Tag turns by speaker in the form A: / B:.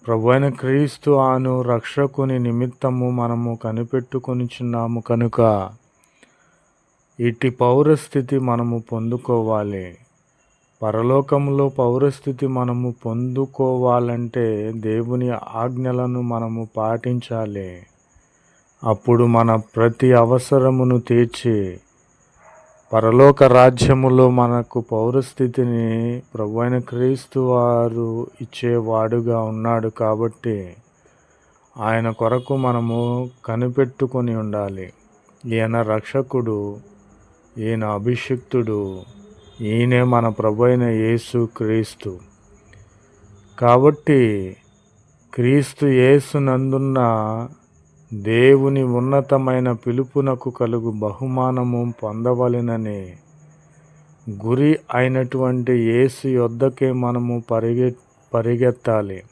A: ప్రభువైన క్రీస్తు అను రక్షకుని నిమిత్తము మనము కనిపెట్టుకొనిచున్నాము కనుక ఇట్టి పౌరస్థితి మనము పొందుకోవాలి. పరలోకంలో పౌరస్థితి మనము పొందుకోవాలంటే దేవుని ఆజ్ఞలను మనము పాటించాలి. అప్పుడు మన ప్రతి అవసరమును తీర్చి పరలోక రాజ్యములో మనకు పౌరస్థితిని ప్రభువైన క్రీస్తు వారు ఇచ్చేవాడుగా ఉన్నాడు. కాబట్టి ఆయన కొరకు మనము కనిపెట్టుకొని ఉండాలి. ఈయన రక్షకుడు, ఈయన అభిషిక్తుడు, ఈయనే మన ప్రభువైన యేసు క్రీస్తు. కాబట్టి క్రీస్తు యేసునందున్న దేవుని ఉన్నతమైన పిలుపునకు కలుగు బహుమానము పొందవలెనని గురి అయినటువంటి యేసు యొద్దకే మనము పరిగెత్తాలి.